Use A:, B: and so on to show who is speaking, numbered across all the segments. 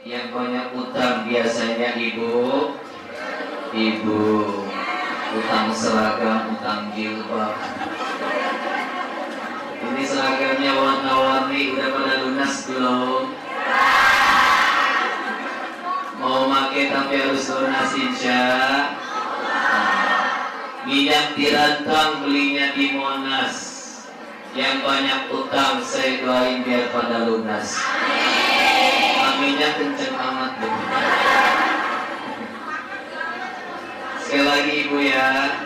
A: Yang banyak utang biasanya ibu, utang seragam, utang jilbab. Ini seragamnya warna-warni, udah pada lunas belum? Mau pakai tapi harus lunasin Syah. Minyak dirantang belinya di Monas. Yang banyak utang saya doain biar pada lunas. Aminnya kenceng amat deh. Sekali lagi ibu ya.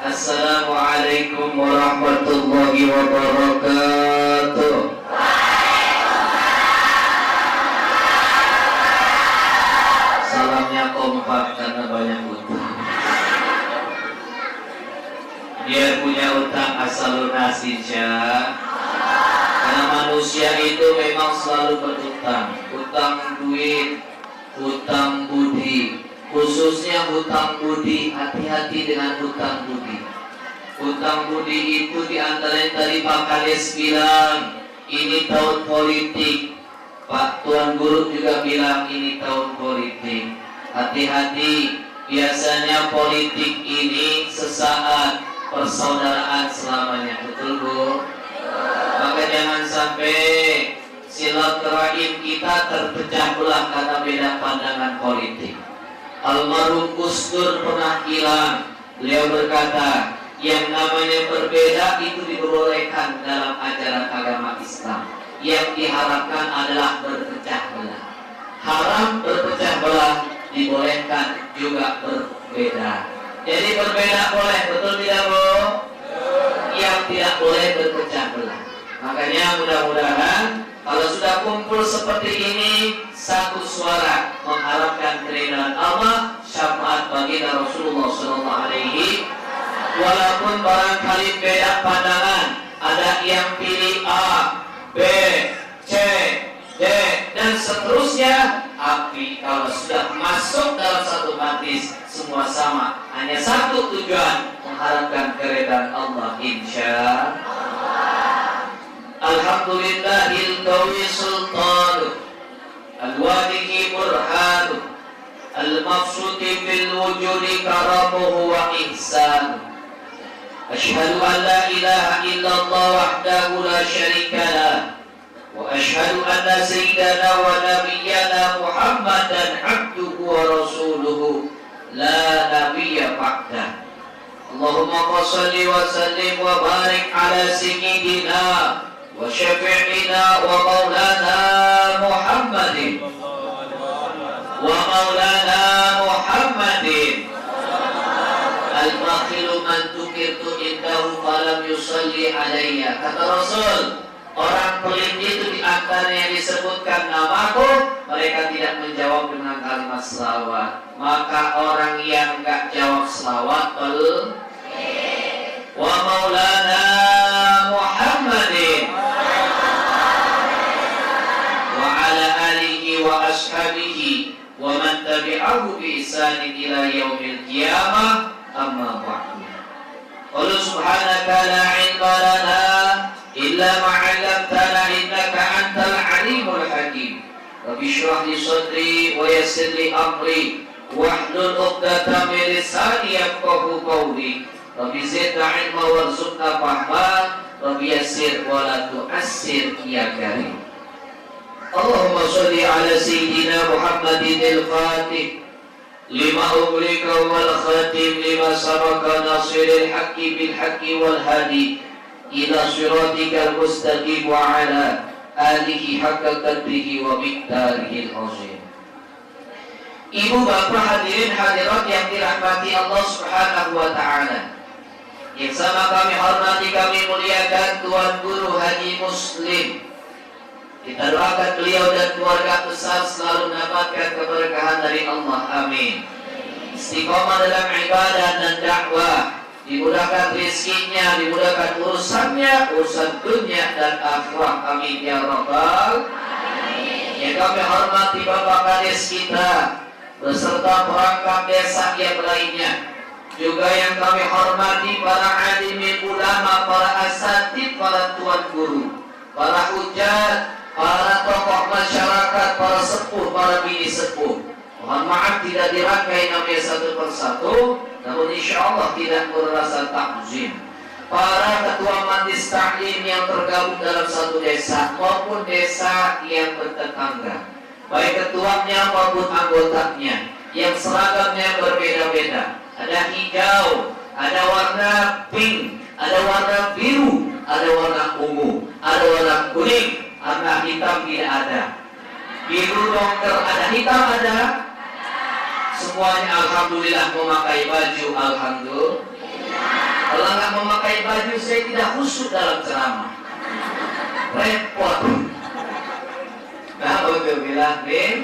A: Assalamualaikum warahmatullahi wabarakatuh. Salamnya kompak karena banyak utang. Dia punya utang asal lunasin Syah. Karena manusia itu memang selalu berutang. Utang duit, utang budi. Khususnya hutang budi, hati-hati dengan hutang budi. Hutang budi itu diantara tadi Pak Kades bilang, ini tahun politik. Pak Tuan Guru juga bilang ini tahun politik. Hati-hati, biasanya politik ini sesaat, persaudaraan selamanya. Betul Bu? Maka jangan sampai silaturahim kita terpecah belah karena beda pandangan politik. Almarhum Gus Dur pernah bilang, beliau berkata, yang namanya berbeda itu diperbolehkan dalam ajaran agama Islam. Yang diharapkan adalah berpecah belah. Haram berpecah belah, dibolehkan juga berbeda. Jadi berbeda boleh, betul tidak Bu? Yang tidak boleh berpecah belah. Makanya mudah-mudahan kalau sudah kumpul seperti ini, satu suara mengharapkan keridhaan Allah, syafaat baginda Rasulullah SAW. Walaupun barangkali beda pandangan, ada yang pilih A, B, C, D, dan seterusnya. Tapi kalau sudah masuk dalam satu majlis, semua sama, hanya satu tujuan, mengharapkan keridhaan Allah, insya Allah. Alhamdulillahil qawi sultan, al-wadihi burhan, al-mafsudi fil wujudi karamuhu wa ihsan. Ashhadu an la ilaha illallah wahdahu la syarika lah, wa ashhadu anna sayyidana wa nabiyyana Muhammadan abduhu wa rasuluhu la nabiyya ba'dah. Allahumma shalli wa sallim wa barik ala sayyidina wa syafi'ina wa maulana Muhammadin wa maulana Muhammadin al-bakhilu man tukirtu indahu falam yusalli alayya. Kata Rasul, orang pelit itu di antara yang disebutkan namaku, mereka tidak menjawab dengan kalimat selawat. Maka orang yang enggak jawab selawat wa maulana Muhammadin wa ala alihi wa ashabihi wa man tabi'ahu bi ihsanin ila yaumil qiyamah, amma ba'du. Qul subhanaka la ilma lana illa ma 'allamtana innaka antal alimul hakim. Rabbi shrah li sadri wa yassir li amri wahlul 'uqdatam min lisani yafqahu qawli. Rabbi zidna ilma warzuqna fahma. Rabbi yassir wa la tu'assir ya karim. Allahumma shalli ala sayyidina Muhammadin al-Fatih lima ughliqa wal khatim lima sabaqa nasiril haqqi bil haqqi wal hadi ila siratikal mustaqim wa ala alihi haqqa qadrihi wa miqdarihi al-azim. Ibu bapak hadirin hadirat yang dirahmati Allah Subhanahu wa taala, yang sama kami hormati, kami muliakan Tuan Guru Haji Muslim. Kita doakan beliau dan keluarga besar selalu mendapatkan keberkahan dari Allah. Amin. Istiqomah dalam ibadah dan dakwah, dimudahkan rezekinya, dimudahkan urusannya, urusan dunia dan akhirat. Amin ya rabbal alamin. Yang kami hormati Bapak Kades kita beserta perangkat desa yang lainnya, juga yang kami hormati para alimin ulama, para asatid, para tuan guru, para hujat, para tokoh masyarakat, para sepuh, para bini sepuh. Mohon maaf tidak dirangkai namanya satu persatu, namun insya Allah tidak berrasa takzim. Para ketua majlis taklim yang tergabung dalam satu desa maupun desa yang bertetangga, baik ketuanya maupun anggotanya, yang seragamnya berbeda-beda. Ada hijau, ada warna pink, ada warna biru, ada warna ungu, ada warna kuning, warna hitam tidak ada. Biru dokter ada, hitam ada. Semuanya alhamdulillah memakai baju, alhamdulillah. Kalau nggak memakai baju saya tidak khusyuk dalam ceramah. Repot. Nah, alhamdulillah nih.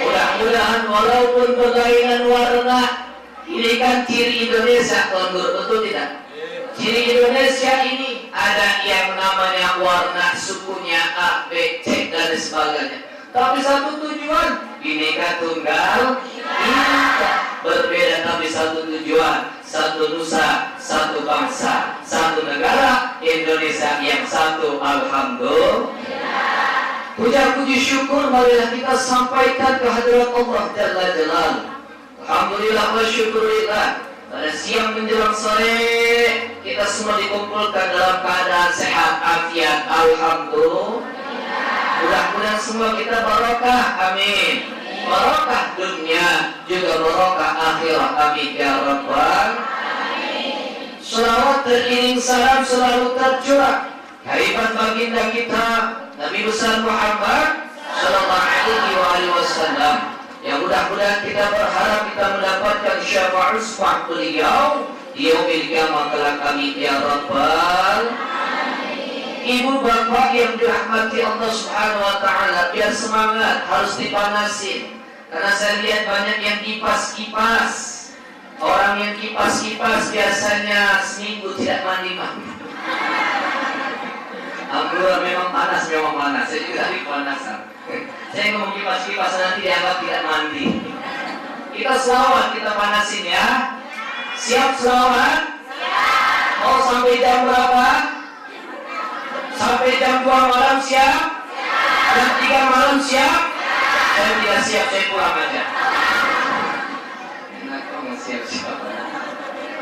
A: Mudah-mudahan walaupun berlainan warna, ini kan ciri Indonesia, betul tidak? Ciri Indonesia ini ada yang namanya warna sukunya A, B, C dan sebagainya. Tapi satu tujuan, Bhinneka Tunggal Ika. Berbeda tapi satu tujuan, satu nusa, satu bangsa, satu negara, Indonesia yang satu. Alhamdulillah. Puja-puji syukur marilah kita sampaikan kehadirat Allah Jalla Jalal. Alhamdulillah wa syukurillah. Pada siang menjelang sore kita semua dikumpulkan dalam keadaan sehat afiat. Alhamdulillah. Mudah-mudahan semua kita barokah, amin. Barokah dunia juga barokah akhirat, amin ya rabbal alamin. Selawat teriring salam selalu tercurah hariban baginda kita Nabi besar Muhammad sallallahu alaihi wasallam. Yang mudah-mudahan kita berharap kita mendapatkan syafaat beliau di yaumil qiyamah kelak, amin ya rabbal alamin. Ibu bapak yang dirahmati Allah Subhanahu wa taala, biar semangat, harus dipanasin. Karena saya lihat banyak yang kipas-kipas. Orang yang kipas-kipas biasanya seminggu tidak mandi-mandi. Alhamdulillah memang panas. Saya juga tadi panasan. Saya ngomong kipas-kipas nanti dianggap tidak mandi. Kita selawat, kita panasin ya. Siap selawat? Siap. Mau sampai jam berapa? Sampai jam 2 malam siap? Jam 3 malam siap? Saya tidak siap, saya pulang aja. Enak kok nggak siap-siap.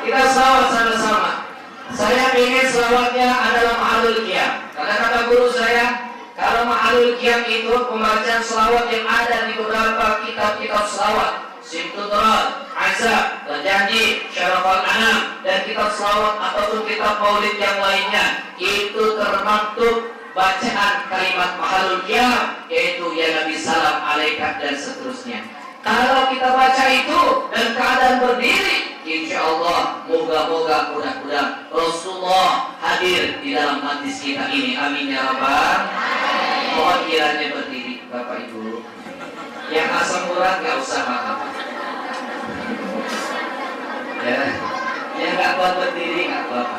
A: Kita selawat sama-sama. Saya ingin selawatnya adalah Ma'alul Qiyam. Karena kata guru saya, kalau Ma'alul Qiyam itu pembacaan selawat yang ada di beberapa kitab-kitab selawat, Simtudrat, Azab, Berjanji, Syarafal Anam, dan kitab selawat ataupun kitab maulid yang lainnya, itu termaktub bacaan kalimat Ma'alul Qiyam, yaitu ya Nabi salam alaika dan seterusnya. Kalau kita baca itu dan keadaan berdiri, insya Allah moga-moga mudah-mudahan Rasulullah hadir di dalam majlis kita ini, amin ya rabbal alamin. Mohon kiranya berdiri Bapak Ibu. Yang asam urat nggak usah apa-apa. Ya, yang nggak kuat berdiri nggak apa-apa.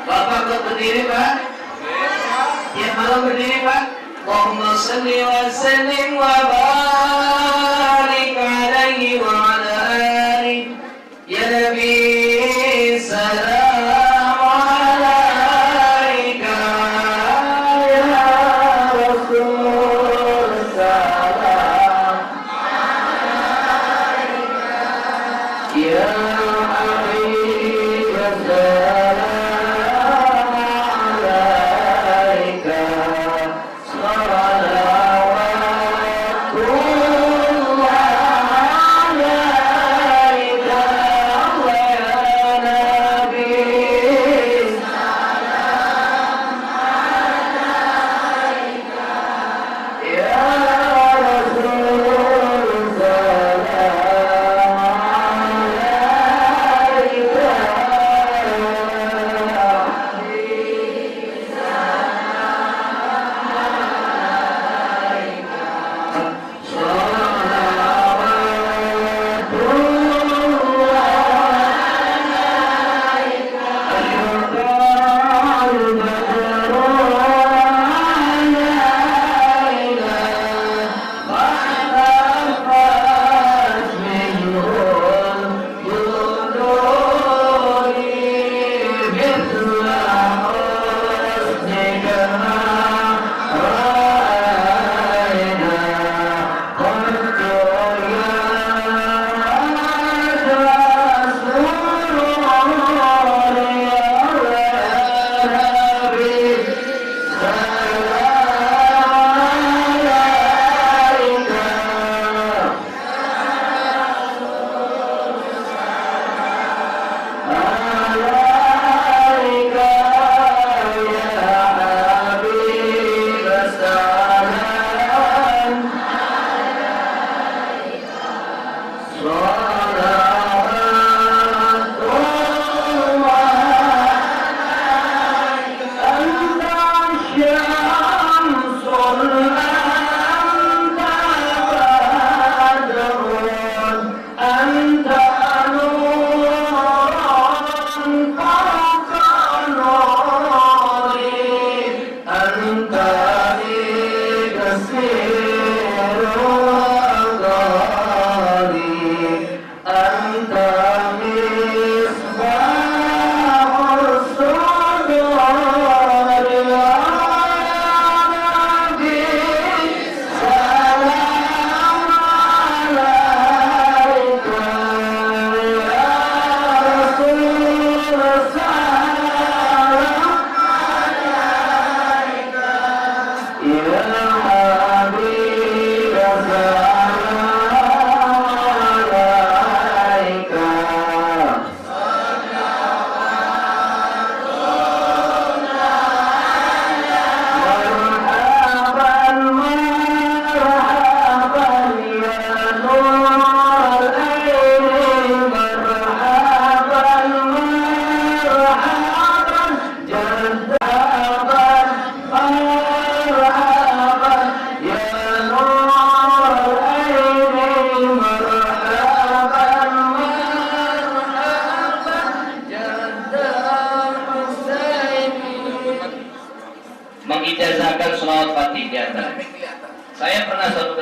A: Bapak kuat berdiri Pak? Yang malam berdiri Pak? Allahumma salli wa sallim wa barik alaihi wa ala alihi ya Nabi salam alaika ya Rasul salam alaika ya Habib salam alaika salawatullah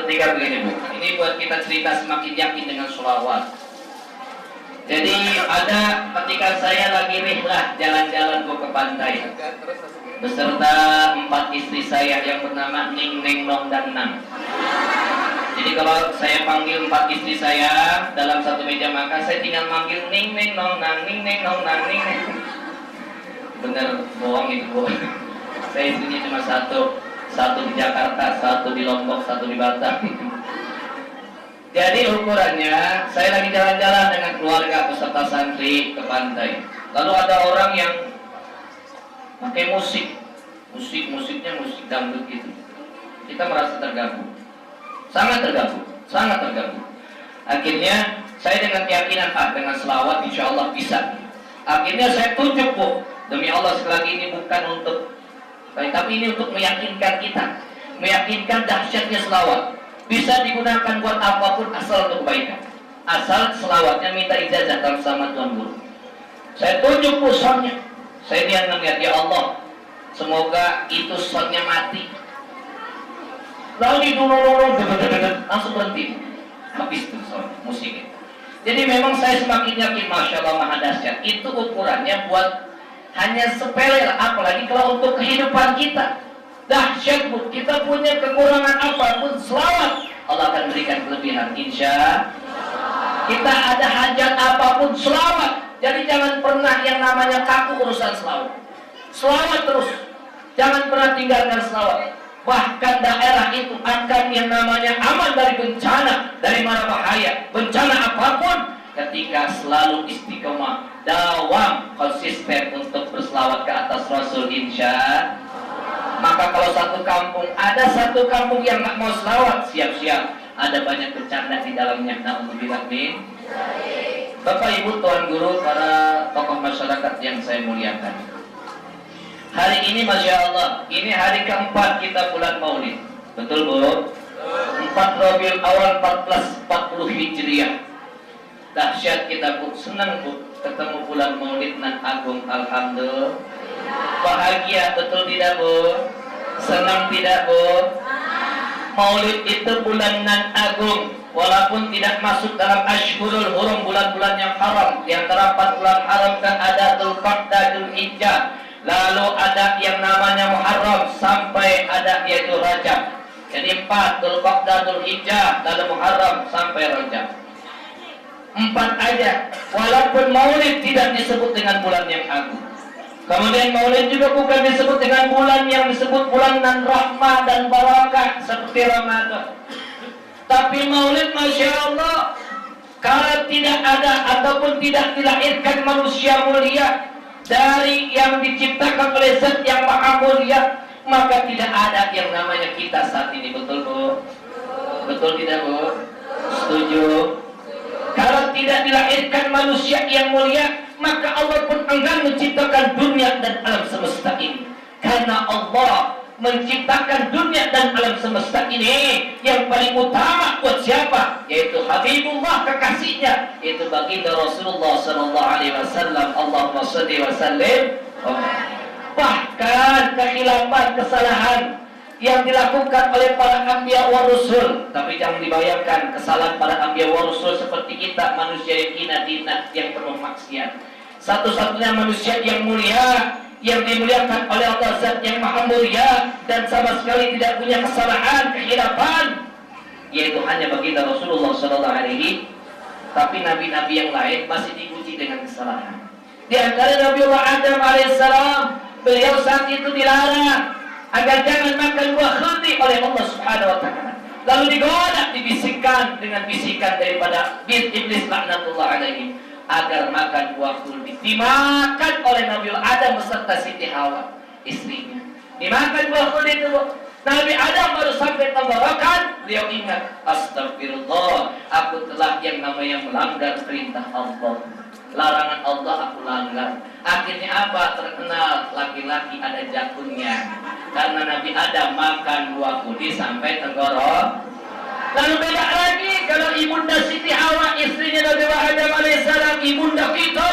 A: ketika begini Bu, ini buat kita cerita semakin yakin dengan sholawat. Jadi ada ketika saya lagi rihlah jalan-jalan ke pantai beserta 4 istri saya yang bernama Ning, Neng, Nong, dan Nang. Jadi kalau saya panggil 4 istri saya dalam satu meja makan, saya tinggal manggil Ning, Neng, Nong, Nang, Ning, Neng, Nong, Nang, Ning, Neng. Bener, bohong itu Bu. Saya istrinya cuma satu di Jakarta, satu di Lombok, satu di Batam. Jadi ukurannya, saya lagi jalan-jalan dengan keluarga peserta santri ke pantai. Lalu ada orang yang pakai musiknya musik dangdut gitu. Kita merasa terganggu, sangat terganggu. Akhirnya saya dengan keyakinan, dengan selawat insya Allah bisa. Akhirnya saya tunjuk Bu, demi Allah sekali lagi ini bukan untuk, tapi ini untuk meyakinkan kita, meyakinkan dahsyatnya selawat. Bisa digunakan buat apapun asal untuk kebaikan. Asal selawatnya minta ijazah dalam sama Tuan Guru. Saya tunjuk Bu soundnya. Saya melihat, ya Allah, semoga itu soundnya mati. Lalu langsung berhenti. Habis tuh sound musiknya. Jadi memang saya semakin yakin, Masya Allah, maha dahsyat. Itu ukurannya buat hanya sepele, apalagi kalau untuk kehidupan kita. Dahsyat Bu, kita punya kekurangan apapun, selawat Allah akan berikan kelebihan, insya. Kita ada hajat apapun, selawat. Jadi jangan pernah yang namanya kaku urusan selawat. Selawat terus, jangan pernah tinggalkan selawat. Bahkan daerah itu akan yang namanya aman dari bencana, dari mara bahaya, bencana apapun, ketika selalu istiqomah, dawam, konsisten untuk berselawat ke atas Rasul, insya. Maka kalau ada satu kampung yang nggak mau selawat, siap-siap ada banyak bercanda di dalamnya. Na'udzubillah min. Bapak Ibu, Tuan Guru, para tokoh masyarakat yang saya muliakan. Hari ini Masya Allah, ini hari keempat kita bulan Maulid. Betul Bu? 4 Rabiul Awal 1440 Hijriah. Dahsyat kita Bu, senang Bu ketemu bulan Maulid nan agung, alhamdulillah. Bahagia betul tidak Bu? Senang tidak Bu? Maulid itu bulan nan agung, walaupun tidak masuk dalam Ashhurul Hurum, bulan-bulan yang haram. Di antara 4 bulan haram kan ada Dzulqa'dah, Dzulhijjah, lalu ada yang namanya Muharram, sampai ada yaitu Rajab. Jadi 4, Dzulqa'dah, Dzulhijjah, lalu Muharram sampai Rajab. 4 aja, walaupun Maulid tidak disebut dengan bulan yang agung. Kemudian Maulid juga bukan disebut dengan bulan yang disebut bulan nan rahmah dan barakah seperti Ramadan. Tapi Maulid, Masya Allah, kalau tidak ada ataupun tidak dilahirkan manusia mulia dari yang diciptakan oleh Zat yang Maha Mulia, maka tidak ada yang namanya kita saat ini. Betul Bu? Betul tidak Bu? Setuju? Kalau tidak dilahirkan manusia yang mulia, maka Allah pun enggan menciptakan dunia dan alam semesta ini. Karena Allah menciptakan dunia dan alam semesta ini yang paling utama buat siapa? Yaitu Habibullah, kekasihnya, yaitu baginda Rasulullah SAW. Allahumma shalli wa sallim. Bahkan kekhilafan, kesalahan yang dilakukan oleh para anbiya wa rusul, tapi jangan dibayangkan kesalahan para anbiya wa rusul seperti kita manusia yang hina yang penuh maksiat. Satu-satunya manusia yang mulia, yang dimuliakan oleh Allah Zat yang Maha Mulia dan sama sekali tidak punya kesalahan, kekhilafan, yaitu hanya baginda Rasulullah SAW. Tapi nabi-nabi yang lain masih diuji dengan kesalahan. Di antara Nabiullah Adam alaihissalam, beliau saat itu dilarang agar jangan makan buah khuldi oleh Allah Subhanahu wa Ta'ala. Lalu digoda, dibisikkan dengan bisikan daripada iblis laknatullah alaihi agar makan buah khuldi. Dimakan oleh Nabiullah Adam beserta Siti Hawa, istrinya. Dimakan buah khuldi itu. Nabi Adam baru sampai tenggorokan, beliau ingat, astagfirullah, aku telah yang namanya melanggar perintah Allah. Larangan Allah aku langgar. Akhirnya apa? Terkenal laki-laki ada jakunnya. Karena Nabi Adam makan buah khuldi sampai tenggorok. Lalu beda lagi kalau ibunda Siti Hawa, istrinya Nabi Adam alaihissalam, ibunda kita,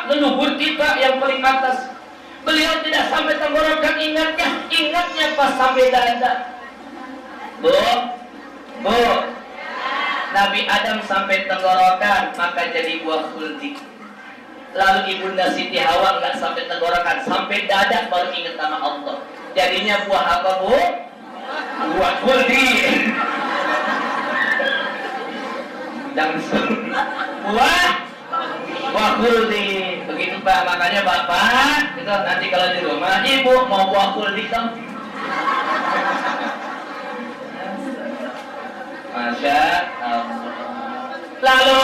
A: leluhur kita yang paling atas. Beliau tidak sampai tenggorokan, ingatnya pas sampai dada. Bu, Bu, Nabi Adam sampai tenggorokan maka jadi buah khuldi. Lalu Ibunda Siti Hawa nggak sampai tenggorokan, sampai dada baru ingat nama Allah. Jadinya buah apa, Bu? Buah khuldi. Buah khuldi. Begitu Pak, makanya Bapak itu nanti kalau di rumah, Ibu mau buah khuldi dong. Masya Allah. Lalu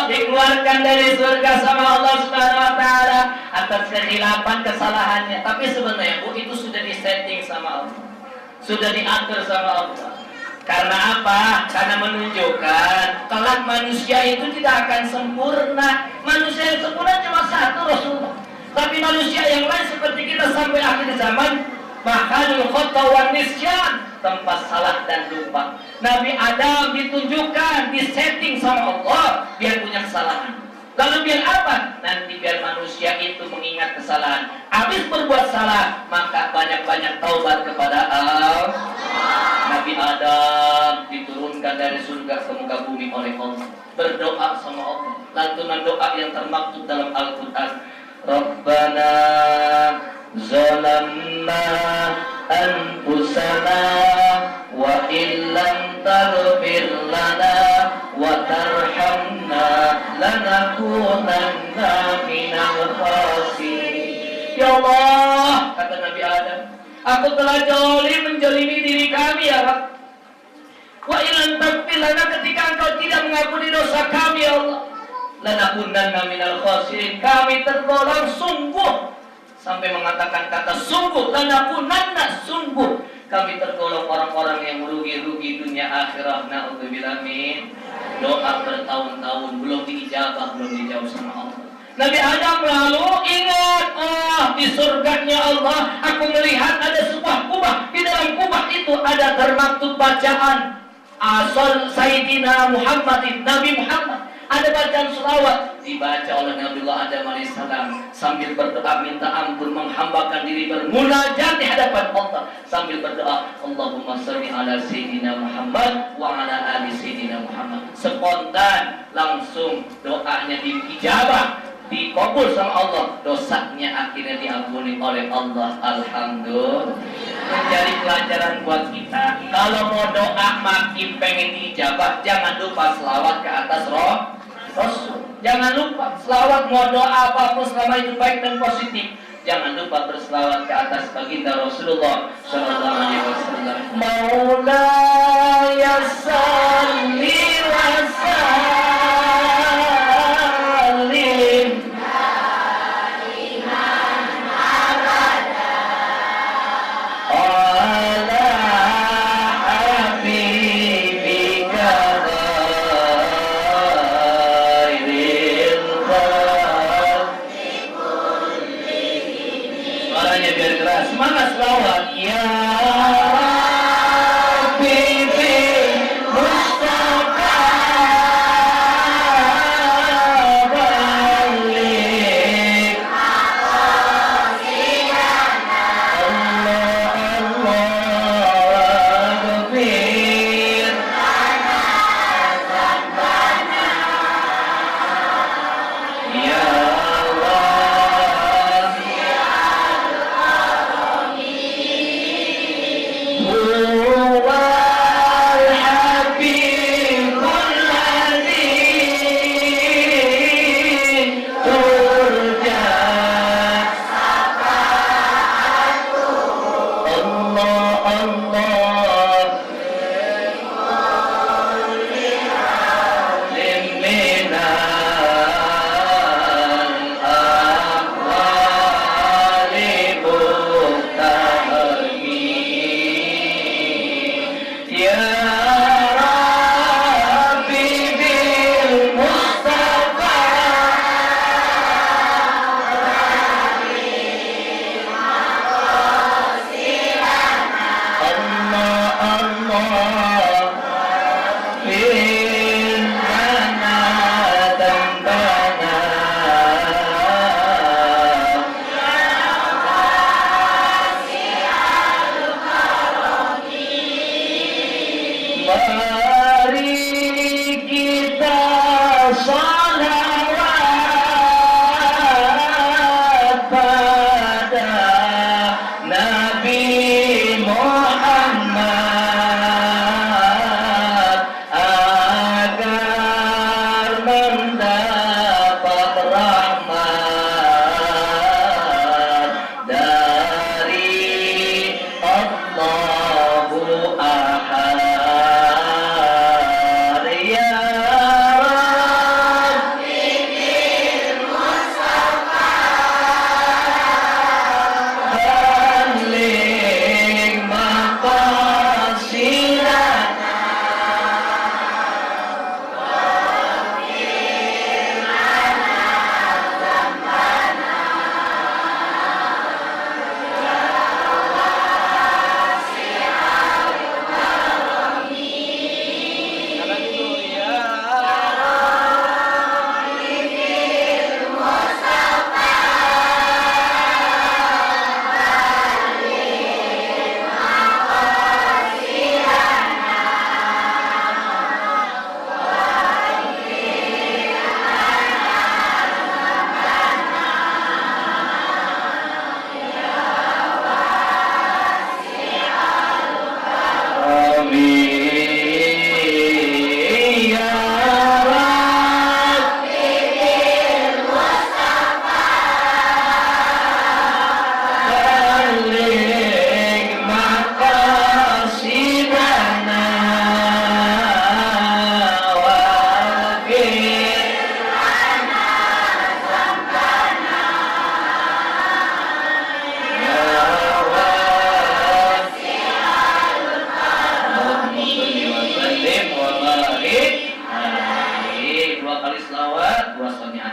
A: dikeluarkan dari surga sama Allah Subhanahu wa taala atas kehilapan kesalahannya. Tapi sebenarnya Bu, itu sudah disetting sama Allah. Sudah diatur sama Allah. Karena apa? Karena menunjukkan kelak manusia itu tidak akan sempurna. Manusia yang sempurna cuma satu, Rasulullah. Tapi manusia yang lain seperti kita sampai akhir zaman, mahalul khata wan nisyan, tempat salah dan lupa. Nabi Adam ditunjukkan, disetting sama Allah biar punya kesalahan. Lalu biar apa? Nanti biar manusia itu mengingat kesalahan. Habis berbuat salah, maka banyak-banyak taubat kepada Allah. Nabi Adam diturunkan dari surga ke muka bumi oleh Allah, berdoa sama Allah. Lantunan doa yang termaktub dalam Al-Quran. Rabbana zalamna anfusana wa illam taghfir lana wa tarhamna lanakunanna minal khasirin. Ya Allah, kata Nabi Adam, aku telah menjolimi diri kami ya Rabb. Wa illam taghfir lana, ketika Engkau tidak mengampuni dosa kami ya Allah, lanakunanna minal khasirin, kami tergolong sungguh, sampai mengatakan kata sungguh, lanakunanna, sungguh kami tergolong orang-orang yang merugi-rugi dunia akhirat. Na'udzubillah min. Doa bertahun-tahun belum diijabah, belum dijawab sama Allah. Nabi Adam lalu ingat, di surganya Allah aku melihat ada sebuah kubah. Di dalam kubah itu ada termaktub bacaan asal Sayyidina Muhammadin, Nabi Muhammad. Ada bacaan selawat dibaca oleh Nabiullah Adam alaihissalam sambil berdoa minta ampun, menghambakan diri, bermunajat di hadapan Allah sambil berdoa, Allahumma sholli ala Sayyidina Muhammad wa ala ali Sayyidina Muhammad. Spontan langsung doanya diijabah, dikabul sama Allah, dosanya akhirnya diampuni oleh Allah. Alhamdulillah. Menjadi pelajaran buat kita, kalau mau doa makin pengen diijabah, jangan lupa selawat ke atas Rasul. Jangan lupa selawat, mau doa apapun selama itu baik dan positif, jangan lupa berselawat ke atas baginda Rasulullah Sallallahu Alaihi Wasallam. Maulaya salli wa sallim semangat selawat ya Rabbi bil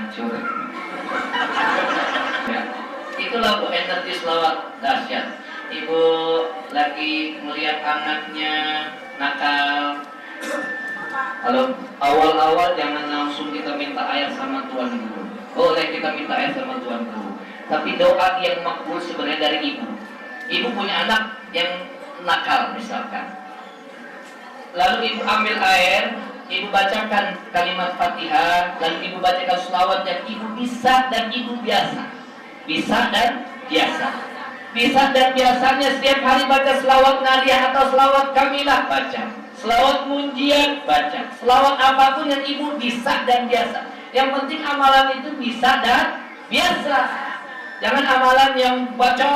A: hancur. Ya, itulah Bu energi selawat dahsyat. Ibu lagi melihat anaknya nakal. Kalau awal-awal jangan langsung kita minta ayat sama Tuhan dulu. Boleh kita minta ayat sama Tuhan dulu. Tapi doa yang makbul sebenarnya dari ibu. Ibu punya anak yang nakal misalkan. Lalu ibu ambil air, ibu bacakan kalimat Fatihah, lalu ibu bacakan selawat yang ibu bisa dan ibu biasa. Bisa dan biasa. Bisa dan biasanya setiap hari baca selawat Naliyah atau selawat Kamilah baca. Selawat Munjiat baca. Selawat apapun yang ibu bisa dan biasa. Yang penting amalan itu bisa dan biasa. Jangan amalan yang baca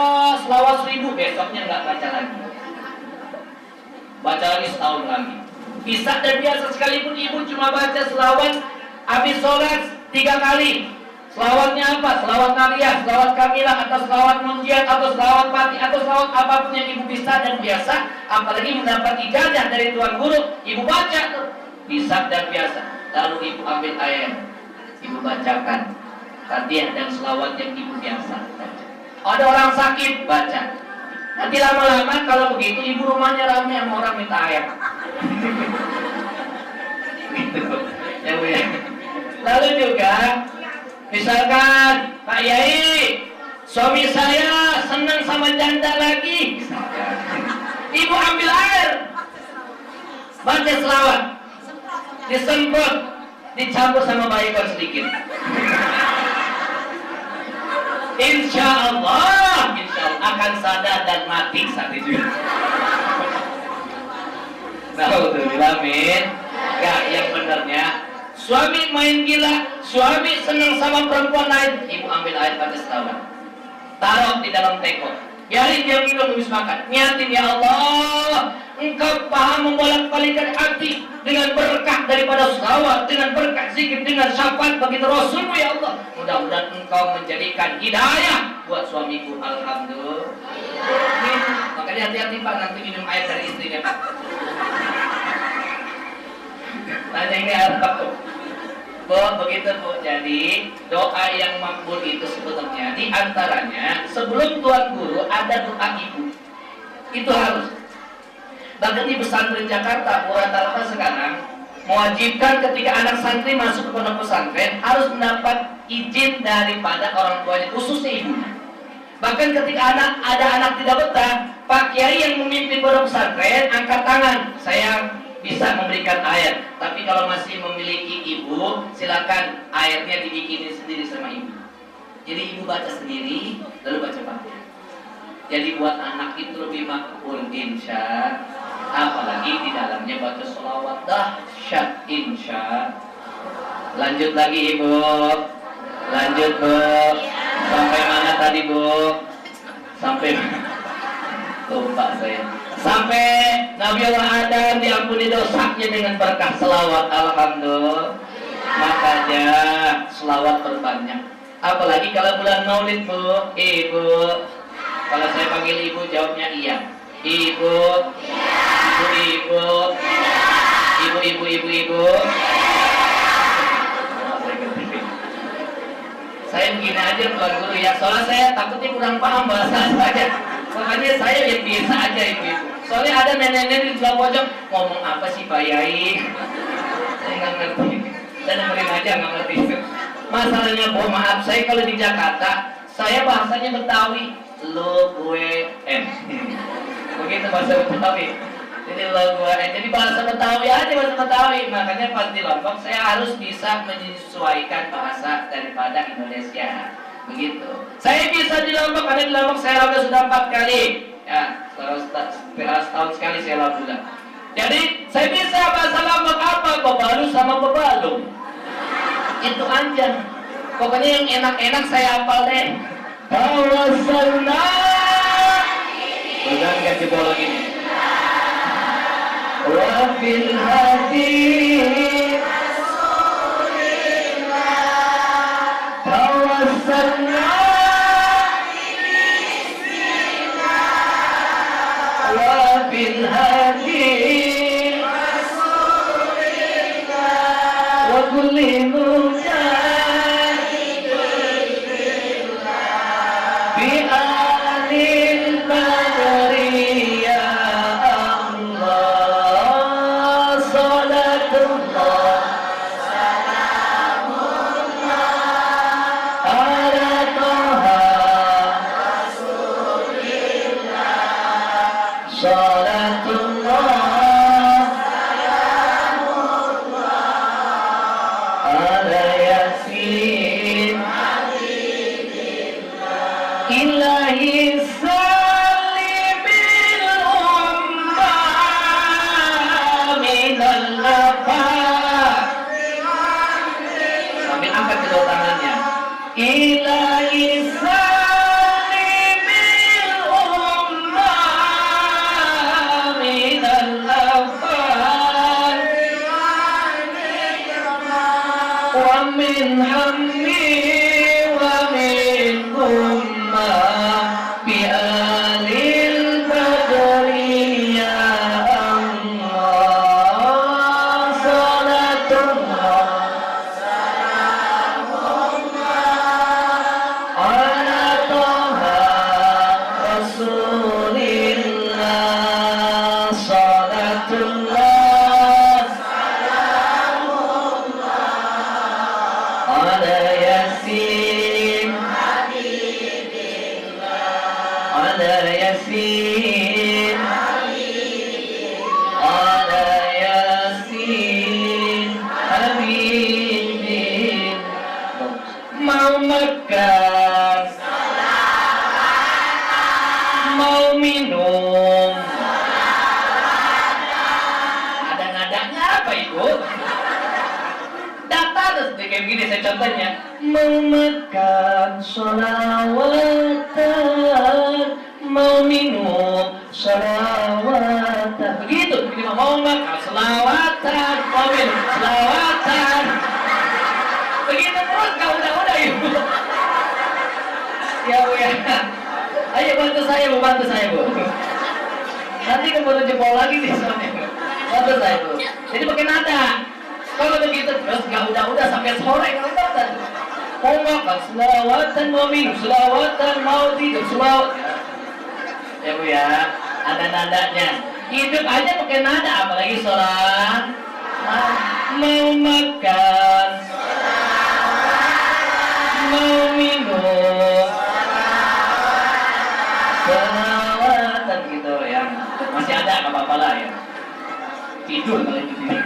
A: selawat 1000 besoknya nggak baca lagi. Baca lagi setahun lagi. Bisa dan biasa sekalipun ibu cuma baca selawat habis sholat 3 kali. Selawatnya apa? Selawat Naliyah, selawat Kamilah, atau selawat Munjiat, atau selawat Fatihah, atau selawat apapun yang ibu bisa dan biasa. Apalagi mendapat ijazah dari Tuan Guru, ibu baca tuh. Bisa dan biasa. Lalu ibu ambil air, ibu bacakan Fatihah dan selawat yang ibu biasa baca. Ada orang sakit, baca. Nanti lama-lama kalau begitu ibu rumahnya ramai sama orang minta air. Gitu. Ya Bu ya. Lalu juga misalkan Pak Yai, suami saya senang sama janda lagi. Misalkan. Ibu ambil air, baca selawat, disemprot, dicampur sama baygon sedikit. Insya Allah akan sadar dan mati saat itu. Alhamdulillah, amin. Ya, yang benarnya suami main gila, suami senang sama perempuan lain, ibu ambil air pada selawat, taruh di dalam teko, biarin dia minum habis makan. Niatin, ya Allah, Engkau paham membolak-balikan hati dengan berkah daripada selawat, dengan berkah zikir, dengan syafaat bagi Rasulmu, ya Allah. Mudah-mudahan Engkau menjadikan hidayah buat suamiku. Alhamdulillah. Makanya hati-hati Pak, nanti minum air dari istrinya Pak. Tanya ini apa tuh? Bu, begitu Bu. Jadi doa yang makbul itu sebenarnya di antaranya sebelum Tuan Guru ada doa ibu. Itu harus. Bahkan di pesantren Jakarta, rata-rata sekarang mewajibkan ketika anak santri masuk ke pondok pesantren harus mendapat izin daripada orang tuanya, khususnya ibunya. Bahkan ketika ada anak tidak betah, Pak Kiai yang memimpin pondok pesantren angkat tangan, saya bisa memberikan air. Tapi kalau masih memiliki ibu, silakan airnya dibikinin sendiri sama ibu. Jadi ibu baca sendiri, lalu baca Fatihah. Jadi buat anak itu lebih makbul, insya. Apalagi di dalamnya baca sholawat dahsyat, insya. Lanjut lagi ibu. Lanjut Bu. Sampai mana tadi Bu? Sampai lupa saya. Sampai Nabi Allah Adam diampuni dosanya dengan berkah selawat. Alhamdulillah. Makanya selawat berbanyak. Apalagi kalau bulan Maulid Bu. Ibu, kalau saya panggil ibu jawabnya iya. Ibu, ibu, ibu. Saya begini aja Tuan Guru ya. Soalnya saya takutnya kurang paham bahasa saya. Makanya saya yang biasa aja ibu. Soalnya ada nenek-nenek di sebelah pojok ngomong apa sih Pak Yai? Saya nggak ngerti. Dan dengerin aja nggak ngerti. Masalahnya Bu, maaf saya kalau di Jakarta saya bahasanya Betawi, lo gue em. Begitu bahasa Betawi. Jadi lo gue em. Jadi bahasa Betawi aja bahasa Betawi. Makanya pas di Lombok saya harus bisa menyesuaikan bahasa daripada Indonesia. Begitu. Saya bisa di Lombok karena di Lombok saya lalu sudah 4 kali. Ya, setahun sekali saya lalu. Jadi saya bisa bahasa Lombok apa? Bebalu sama bebalung. Itu aja. Pokoknya yang enak-enak saya hafal deh. Tawassalna. Benar nggak jebol lagi nih? Wabil hati. Tawassalna. Wabil hati. Wa kulli musa. min hammi wa min humma bi alil badri ya Allah salatullah ala toha rasulillah salatullah ala yasin ala yasin ala yasin habibin mau makan mau minum ada nadanya apa ibu? Data terus kayak gini saya contohnya mau makan sholawatan mau minum sholawatan begitu ini mau makan sholawatan mau minum sholawatan begitu terus kau udah ibu ya bu ya ayo bantu saya bu nanti keburu jempol lagi nih soalnya bantu saya bu jadi pakai nada. Kalau begitu terus nggak udah sampai sore nggak udah. Mau makan selawatan, mau minum selawatan, mau tidur selawatan. Ya bu ya, ada nadanya. Hidup aja pakai nada, apalagi sholat. Mau makan, mau minum selawatan gitu ya. Masih ada nggak apa-apa lah ya. Tidur kalau gitu.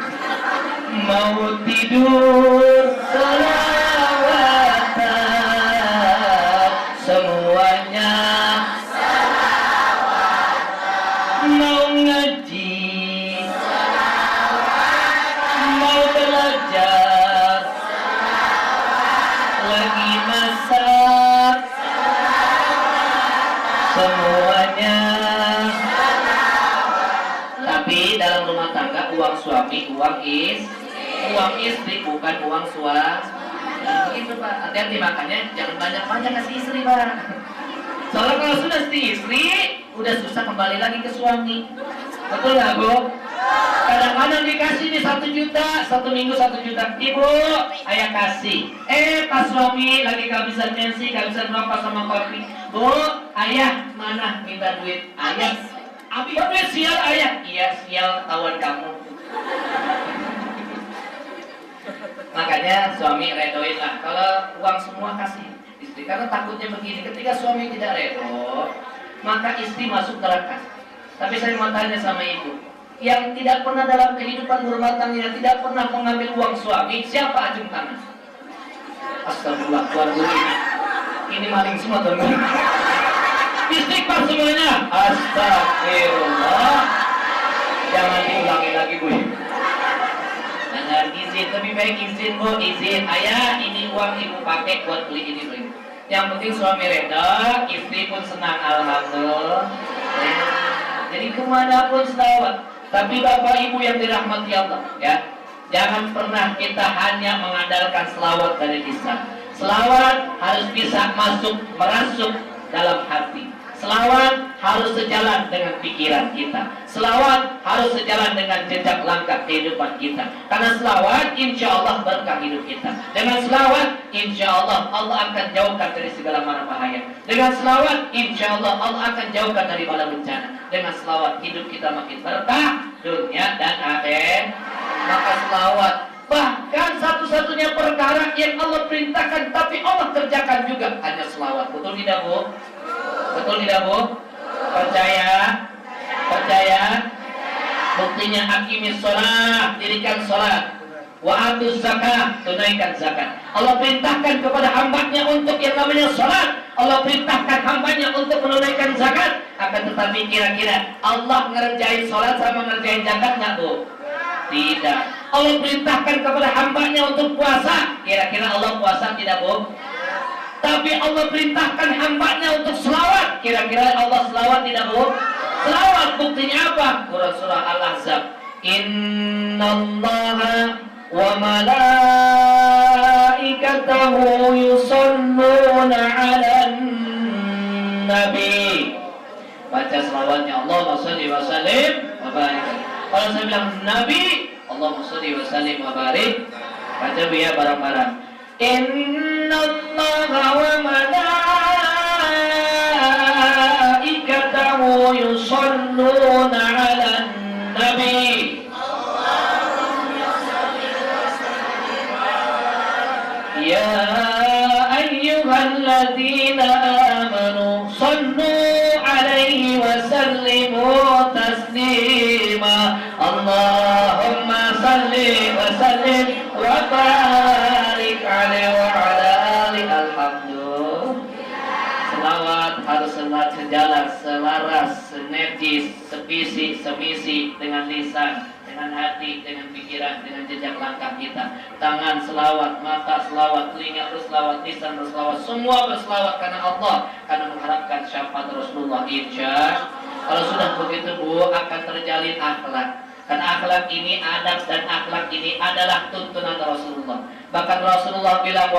A: Mau tidur selawatan semuanya mau ngaji mau belajar lagi masak semuanya tapi dalam rumah tangga uang suami uang istri bukan uang suami. Itu pak, hati-hati makanya jangan banyak-banyak kasih istri pak. Soalnya kalau sudah istri, udah susah kembali lagi ke suami. Betul nggak bu? Kadang-kadang dikasih nih 1 juta, 1 minggu 1 juta. Ibu, ayah kasih. Pas suami lagi kehabisan pensi, kehabisan rokok sama kopi. Bu, ayah mana minta duit? Ayah, abi duit sial ayah. Iya sial ketahuan kamu. Makanya suami redoin lah kalau uang semua kasih istri karena takutnya begini ketika suami tidak redo maka istri masuk neraka. Tapi saya mau tanya sama ibu yang tidak pernah dalam kehidupan berumah tangga tidak pernah mengambil uang suami siapa ajung tangan? Astagfirullah tuan guru ini maling semua tuan guru. Istighfar semuanya. Astagfirullah. Jangan diulangi lagi bu. Jangan izin, lebih baik izin bu, izin ayah ini uang ibu pakai buat beli ini beli. Yang penting suami reda, istri pun senang alhamdulillah. Jadi kemanapun selawat. Tapi bapak ibu yang dirahmati Allah ya, jangan pernah kita hanya mengandalkan selawat dari lisan. Selawat harus bisa merasuk dalam hati. Selawat harus sejalan dengan pikiran kita. Selawat harus sejalan dengan jejak langkah kehidupan kita. Karena selawat insya Allah berkah hidup kita. Dengan selawat insya Allah Allah akan jauhkan dari segala mara bahaya. Dengan selawat insya Allah Allah akan jauhkan dari bala bencana. Dengan selawat hidup kita makin berkah dunia dan akhir. Maka selawat bahkan satu-satunya perkara yang Allah perintahkan tapi Allah kerjakan juga hanya selawat. Betul tidak bu? Betul tidak bu? Percaya? Buktinya aqimis sholat, dirikan sholat. Wa atuz zakah, tunaikan zakat. Allah perintahkan kepada hambanya untuk yang namanya sholat. Allah perintahkan hambanya untuk menunaikan zakat. Akan tetapi kira-kira Allah ngerjain sholat sama ngerjain zakat nggak bu? Tidak. Allah perintahkan kepada hambanya untuk puasa. Kira-kira Allah puasa tidak bu? Tapi Allah perintahkan hambanya untuk selawat. Kira-kira Allah selawat tidak bu? Selawat buktinya apa? Quran surah Al-Ahzab. Innallaha wa malaikatahu malaikatahu yusalluna 'alan nabi. Baca selawatnya Allahumma shalli wa sallim wa barik. Kalau saya bilang nabi, Allahumma shalli wa sallim wa barik. Baca biar bareng-bareng. Innallaha wa malaikatahu yusalluna 'alan nabi. Ya ayyuhalladzina amanu sallu alaihi wa sallimu taslima. Allahumma salli wa sallim wa barik alaihi wa ala alihi. Alhamdulillah. Selawat harus sejalan, selaras, sinergis, sevisi, semisi dengan lisan, dengan hati, dengan pikiran, dengan jejak langkah kita. Tangan selawat, mata selawat, telinga berselawat, lisan berselawat, semua berselawat karena Allah, karena mengharapkan syafaat Rasulullah. Insya kalau sudah begitu Bu, akan terjalin akhlak. Karena akhlak ini, adab dan akhlak ini adalah tuntunan Rasulullah. Bahkan Rasulullah bilang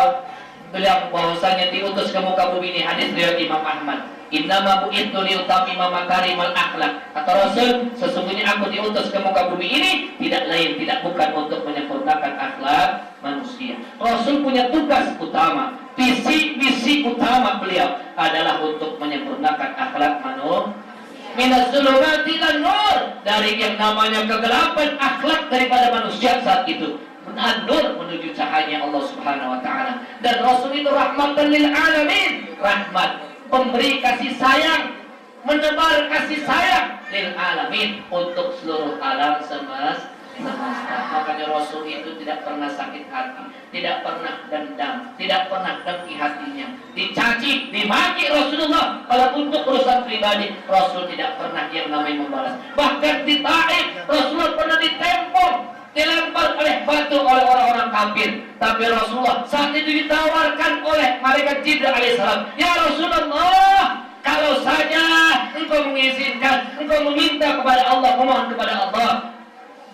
A: bahwasanya diutus ke muka bumi ini, hadis riwayat Imam Ahmad. Innama bu'ithu liutammima makarimal akhlak. Kata Rasul, sesungguhnya aku diutus ke muka bumi ini tidak lain, tidak bukan untuk menyempurnakan akhlak manusia. Rasul punya tugas utama, misi utama beliau adalah untuk menyempurnakan akhlak manusia. Minas zulumati ilan nur, dari yang namanya kegelapan akhlak daripada manusia saat itu nur menuju cahaya Allah Subhanahu wa taala. Dan Rasul itu rahmatan lil alamin, rahmat, pemberi kasih sayang, menebar kasih sayang lil alamin, untuk seluruh alam semesta. Makanya Rasul itu tidak pernah sakit hati, tidak pernah dendam, tidak pernah dengki hatinya, dicaci, dimaki Rasulullah. Kalau untuk urusan pribadi, Rasul tidak pernah yang namanya membalas. Bahkan di Taif, Rasulullah pernah ditempong, dilempar oleh batu oleh orang-orang kafir. Tapi Rasulullah saat itu ditawarkan oleh malaikat Jibril alaihissalam, ya Rasulullah, kalau saja engkau mengizinkan, engkau meminta kepada Allah, memohon kepada Allah,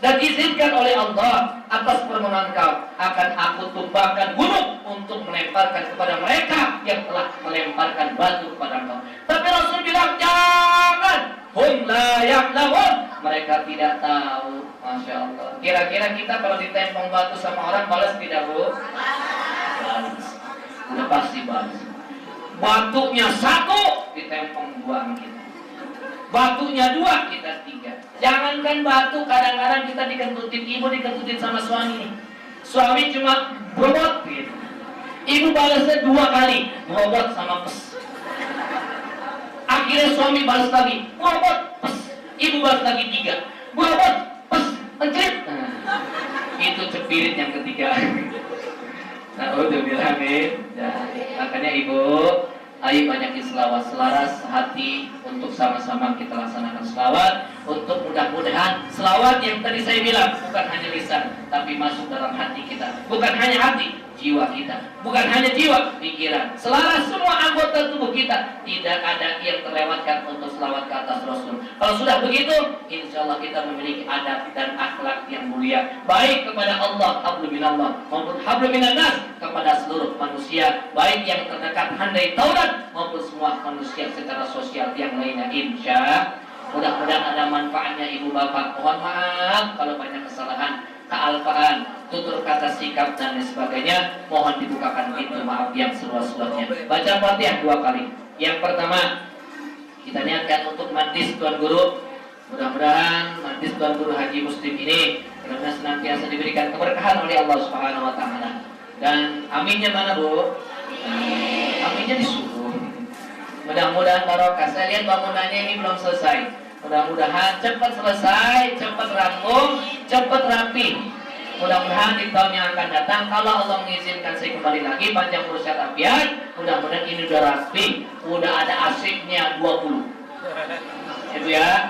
A: dan izinkan oleh Allah atas permohonan kau, akan aku tumbangkan gunung untuk melemparkan kepada mereka yang telah melemparkan batu kepada engkau. Tapi Rasul bilang jangan, hum la ya'lamun, mereka tidak tahu. Masya Allah. Kira-kira kita kalau ditempong batu sama orang balas tidak Bu? Balas. Udah pasti balas. Batunya satu, ditempong dua kita. Batunya dua, kita tiga. Jangankan batu, kadang-kadang kita dikentutin, ibu dikentutin sama suami nih. Suami cuma berobot gitu. Ibu balasnya dua kali, berobot sama pes. Akhirnya suami balas lagi, berobot, pes. Ibu balas lagi tiga, berobot, pes, pencet. Nah, itu cepirit yang ketiga. Nah, udah bilangin. Nah, makanya ibu, ayo banyakin selawat, selaras hati untuk sama-sama kita laksanakan selawat. Untuk mudah-mudahan selawat yang tadi saya bilang bukan hanya lisan, tapi masuk dalam hati kita. Bukan hanya hati, jiwa kita. Bukan hanya jiwa, pikiran. Selaras semua anggota tubuh kita. Tidak ada yang terlewatkan untuk selawat ke atas Rasul. Kalau sudah begitu, insya Allah kita memiliki adab dan akhlak yang mulia, baik kepada Allah, hablu minallah, maupun hablu minannas, kepada seluruh manusia, baik yang terdekat handai taurat maupun semua manusia secara sosial yang lainnya. Insya mudah-mudahan ada manfaatnya ibu bapak. Mohon maaf kalau banyak kesalahan, kealpaan, tutur kata, sikap dan lain sebagainya. Mohon dibukakan pintu maaf yang seluas-luasnya. Baca Fatihah 2 kali. Yang pertama, kita niatkan untuk mantis Tuan Guru. Mudah-mudahan mantis Tuan Guru Haji Muslim ini benar-benar senantiasa diberikan keberkahan oleh Allah Subhanahu wa taala. Dan aminnya mana Bu? Aminnya disuruh. Mudah-mudahan barokah. Saya lihat bangunannya ini belum selesai. Mudah-mudahan cepat selesai, cepat rampung, cepat rapi. Mudah-mudahan di tahun yang akan datang, kalau Allah mengizinkan saya kembali lagi, panjang umur sehat afiat, mudah-mudahan ini udah rapi, udah ada asiknya 20. Itu ya,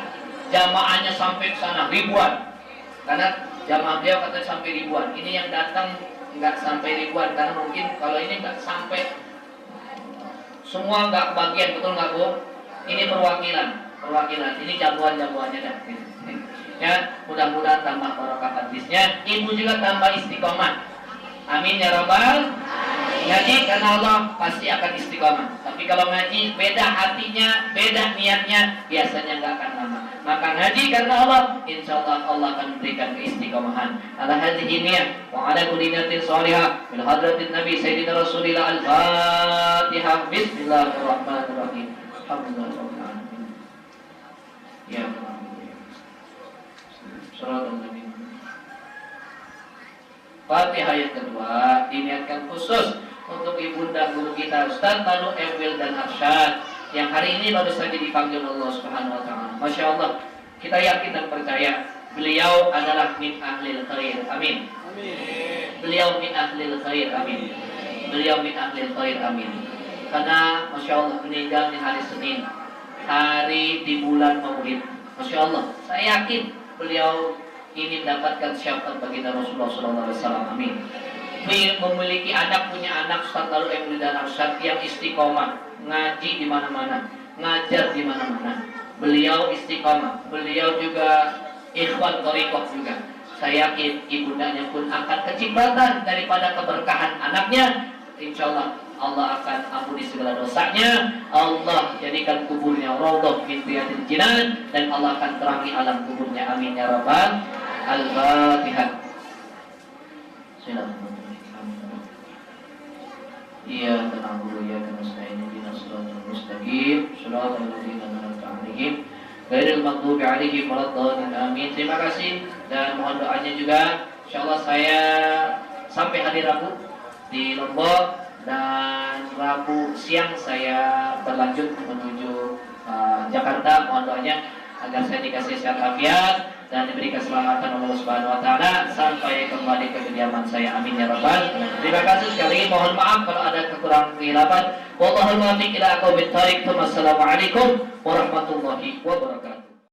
A: jamaahnya sampai ke sana ribuan. Karena jamaah beliau katanya sampai ribuan. Ini yang datang nggak sampai ribuan, karena mungkin kalau ini nggak sampai semua, nggak kebagian, betul nggak Bu? Ini perwakilan, ini jagoan-jagoannya dah. Ya, mudah-mudahan tambah barokah hadisnya, ibu juga tambah istiqomah. Amin ya rabbal.
B: Ngaji karena Allah pasti akan istiqomah. Tapi kalau ngaji beda hatinya, beda niatnya, biasanya nggak akan lama. Maka ngaji karena Allah, insya Allah Allah akan memberikan keistiqomahan. Ala hadhihi niyah wa ala kulli niyatin shalihah bil hadratin Nabi Sayyidina Rasulillah al-Fatihah. Bismillahirrahmanirrahim. Alhamdulillahirabbil alamin. Ya Allah. Shalatul Nabi. Fatihah yang kedua diniatkan khusus untuk ibunda guru kita Ustaz Manu Emil dan Arsyad yang hari ini baru saja dipanggil Allah Subhanahu wa taala. Masya Allah, kita yakin dan percaya beliau adalah min ahlil khair. Amin. Beliau min ahlil khair. Amin. Beliau min ahlil khair. Amin. Karena Masya Allah meninggal di hari Senin, hari di bulan Maulid. Masya Allah, saya yakin beliau ini mendapatkan syafaat baginda Rasulullah SAW. Amin. Memiliki anak, punya anak Ustaz Lalu Emil dan Arsyad yang istiqomah, ngaji di mana-mana, ngajar di mana-mana. Beliau istiqomah, beliau juga ikhwan thariqah juga. Saya yakin ibundanya pun akan kecipratan daripada keberkahan anaknya. Insya Allah Allah akan ampuni segala dosanya. Allah jadikan kuburnya raudhah min riyadil jinan, dan Allah akan terangi alam kuburnya. Amin ya rabbal al-Fatihah. Silakan. Iya, tenang dulu ya, karena saya ini dinasratul mustaqim, shiratal ladzina an'amta 'alaihim ghairil maghdubi 'alaihim waladdallin. Amin. Terima kasih dan mohon doanya juga. Insyaallah saya sampai hari Rabu di Lombok, dan Rabu siang saya berlanjut menuju Jakarta. Mohon doanya agar saya dikasih sehat afiat dan diberi keselamatan Allah Subhanahu wa taala sampai kembali ke kediaman saya. Amin ya rabbal alamin. Terima kasih sekali lagi, mohon maaf kalau ada kekurangan kehilafan. Wallahul muwaffiq ila aqwamit thariq. Wassalamualaikum warahmatullahi wabarakatuh.